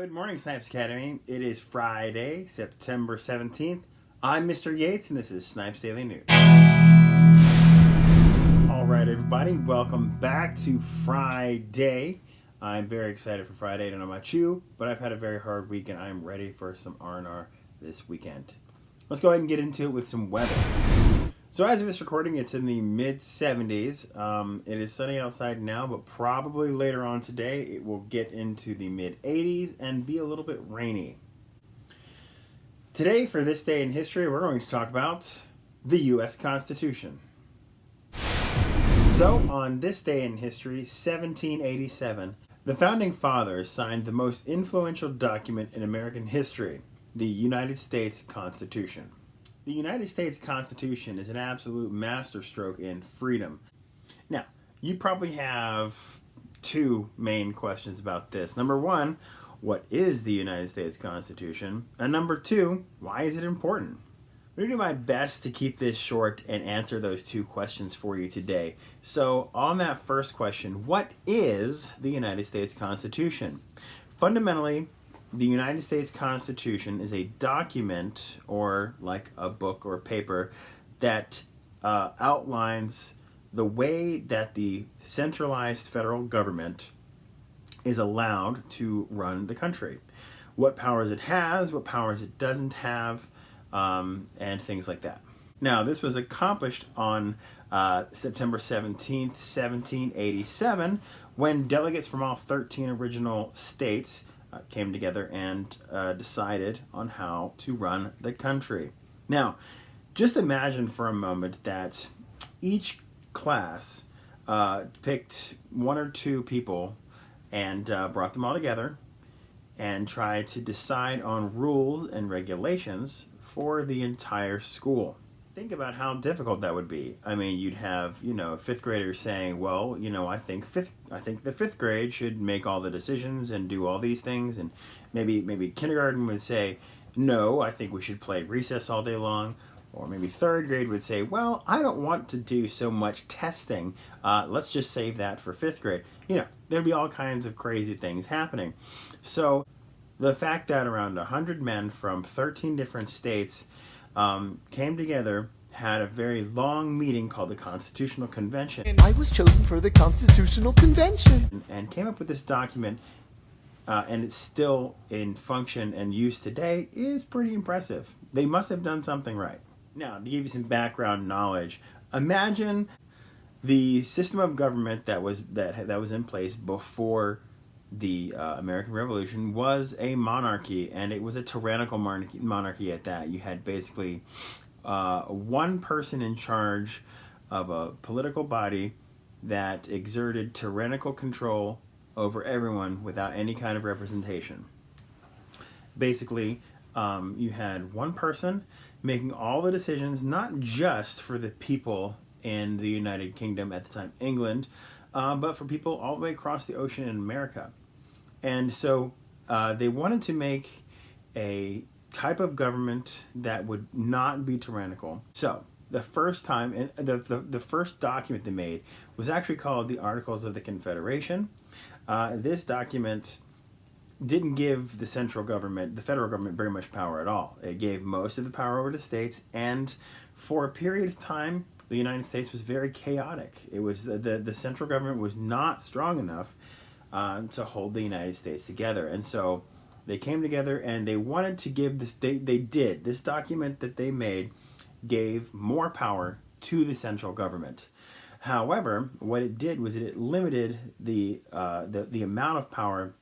Good morning, Snipes Academy. It is Friday, September 17th. I'm Mr. Yates, and this is Snipes Daily News. All right, everybody, welcome back to Friday. I'm very excited for Friday. I don't know about you, but I've had a very hard week, and I'm ready for some R&R this weekend. Let's go ahead and get into it with some weather. So as of this recording, it's in the mid-70s. It is sunny outside now, but probably later on today, it will get into the mid-80s and be a little bit rainy. Today, for this day in history, we're going to talk about the U.S. Constitution. So, on this day in history, 1787, the Founding Fathers signed the most influential document in American history, the United States Constitution. The United States Constitution is an absolute masterstroke in freedom. Now, you probably have two main questions about this. Number one, what is the United States Constitution? And number two, why is it important? I'm going to do my best to keep this short and answer those two questions for you today. So, on that first question, what is the United States Constitution? Fundamentally, the United States Constitution is a document, or like a book or paper, that outlines the way that the centralized federal government is allowed to run the country. What powers it has, what powers it doesn't have, and things like that. Now, this was accomplished on September 17th, 1787, when delegates from all 13 original states came together and decided on how to run the country. Now, just imagine for a moment that each class picked one or two people and brought them all together and tried to decide on rules and regulations for the entire school. Think about how difficult that would be. I mean, you'd have, fifth graders saying, well, I think the fifth grade should make all the decisions and do all these things, and maybe kindergarten would say, no, I think we should play recess all day long, or maybe third grade would say, well, I don't want to do so much testing. Let's just save that for fifth grade. There'd be all kinds of crazy things happening. So the fact that around 100 men from 13 different states came together, had a very long meeting called the Constitutional Convention. And I was chosen for the Constitutional Convention. And came up with this document, and it's still in function and use today, is pretty impressive. They must have done something right. Now, to give you some background knowledge, imagine the system of government that was in place before the American Revolution was a monarchy, and it was a tyrannical monarchy at that. You had basically one person in charge of a political body that exerted tyrannical control over everyone without any kind of representation. Basically, you had one person making all the decisions, not just for the people in the United Kingdom at the time, England, but for people all the way across the ocean in America. And so they wanted to make a type of government that would not be tyrannical. So the first time, the first document they made was actually called the Articles of the Confederation. This document didn't give the federal government, very much power at all. It gave most of the power over to states, and for a period of time, the United States was very chaotic. It was the central government was not strong enough to hold the United States together. And so they came together and they wanted to give this, they did. This document that they made gave more power to the central government. However, what it did was it limited the amount of power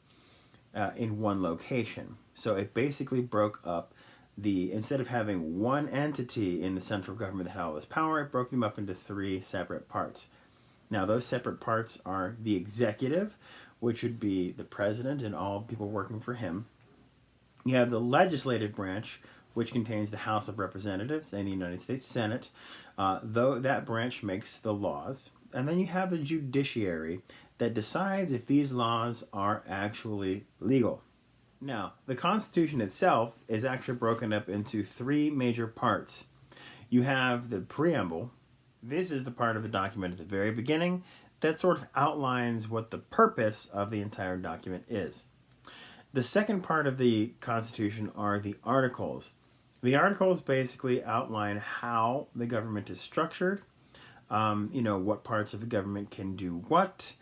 in one location. So it basically broke up instead of having one entity in the central government that had all this power, it broke them up into three separate parts. Now, those separate parts are the executive, which would be the president and all people working for him. You have the legislative branch, which contains the House of Representatives and the United States Senate, though that branch makes the laws. And then you have the judiciary that decides if these laws are actually legal. Now, the Constitution itself is actually broken up into three major parts. You have the preamble. This is the part of the document at the very beginning that sort of outlines what the purpose of the entire document is. The second part of the Constitution are the Articles. The Articles basically outline how the government is structured, what parts of the government can do what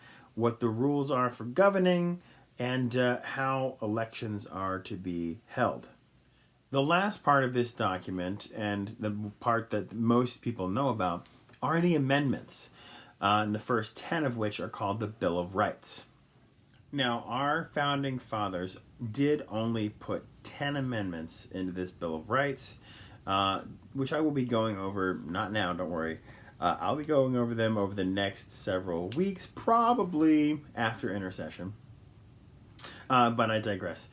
the rules are for governing, and how elections are to be held. The last part of this document, and the part that most people know about, are the amendments, and the first 10 of which are called the Bill of Rights. Now, our founding fathers did only put 10 amendments into this Bill of Rights, which I will be going over, not now, don't worry. I'll be going over them over the next several weeks, probably after intercession. But I digress.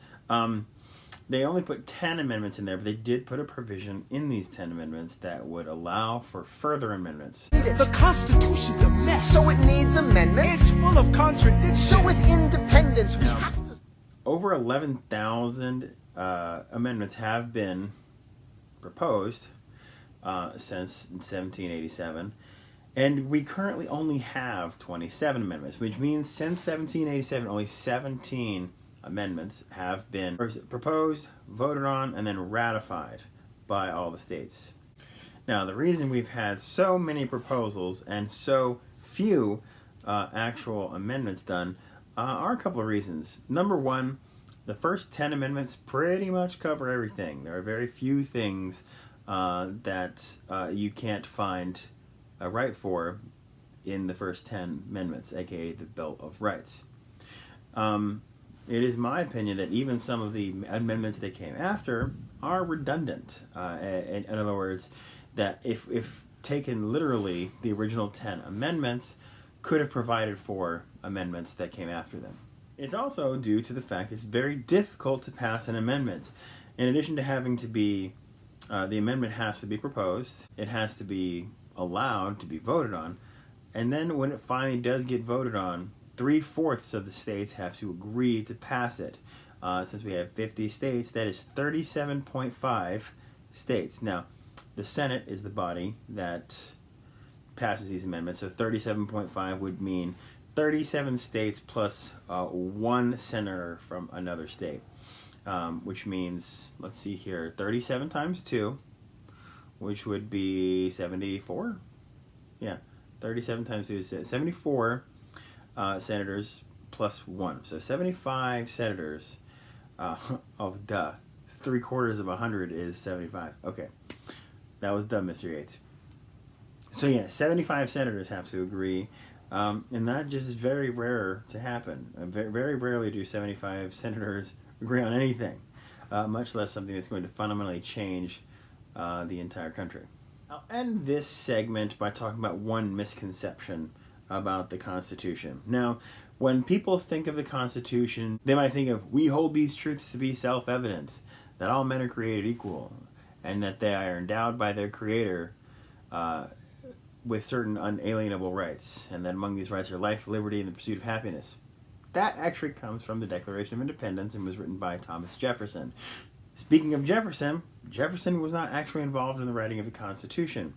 They only put 10 amendments in there, but they did put a provision in these 10 amendments that would allow for further amendments. The Constitution's a mess, so it needs amendments. It's full of contradictions. So is independence. We have to... Over 11,000 amendments have been proposed since 1787, and we currently only have 27 amendments, which means since 1787 only 17 amendments have been proposed, voted on, and then ratified by all the states. Now, the reason we've had so many proposals and so few actual amendments done are a couple of reasons. Number one, the first 10 amendments pretty much cover everything. There are very few things that you can't find a right for in the first 10 amendments, aka the Bill of Rights. It is my opinion that even some of the amendments that came after are redundant. In other words, that if taken literally, the original 10 amendments could have provided for amendments that came after them. It's also due to the fact it's very difficult to pass an amendment. In addition to having to be, the amendment has to be proposed, it has to be allowed to be voted on, and then when it finally does get voted on, 3/4 of the states have to agree to pass it. Since we have 50 states, that is 37.5 states. Now, the Senate is the body that passes these amendments, so 37.5 would mean 37 states plus one senator from another state, which means, let's see here, 37 times 2, which would be 74? Yeah, 37 times 2 is 74 senators plus 1. So 75 senators. Oh, duh. 3/4 of 100 is 75. Okay. That was dumb, Mr. Yates. So yeah, 75 senators have to agree. And that just is very rare to happen. Very, very rarely do 75 senators agree on anything, much less something that's going to fundamentally change the entire country. I'll end this segment by talking about one misconception about the Constitution. Now, when people think of the Constitution, they might think of, we hold these truths to be self-evident, that all men are created equal, and that they are endowed by their Creator with certain unalienable rights, and that among these rights are life, liberty, and the pursuit of happiness. That actually comes from the Declaration of Independence and was written by Thomas Jefferson. Speaking of Jefferson, Jefferson was not actually involved in the writing of the Constitution,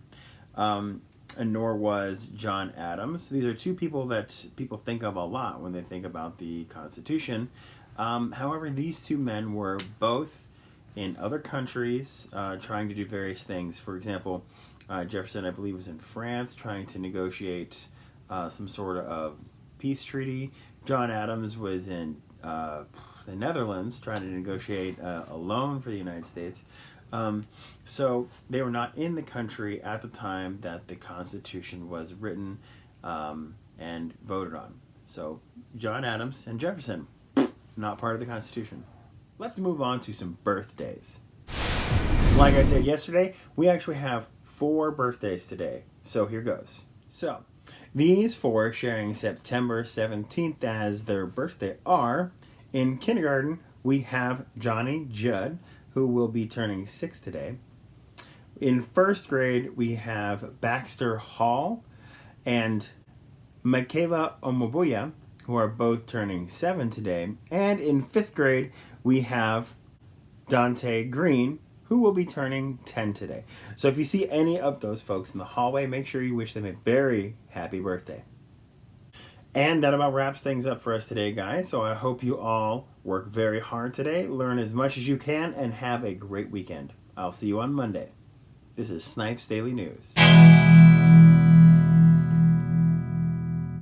and nor was John Adams. These are two people that people think of a lot when they think about the Constitution. However, these two men were both in other countries trying to do various things. For example, Jefferson, I believe, was in France trying to negotiate some sort of peace treaty. John Adams was in the Netherlands trying to negotiate a loan for the United States. So they were not in the country at the time that the Constitution was written and voted on. So John Adams and Jefferson, not part of the Constitution. Let's move on to some birthdays. Like I said yesterday, we actually have 4 birthdays today. So here goes. So these 4 sharing September 17th as their birthday are, in kindergarten, we have Johnny Judd, who will be turning 6 today. In 1st grade, we have Baxter Hall and Michaela Omobuya, who are both turning 7 today. And in 5th grade, we have Dante Green, who will be turning 10 today. So if you see any of those folks in the hallway, make sure you wish them a very happy birthday. And that about wraps things up for us today, guys. So I hope you all work very hard today, learn as much as you can, and have a great weekend. I'll see you on Monday. This is Snipes Daily News.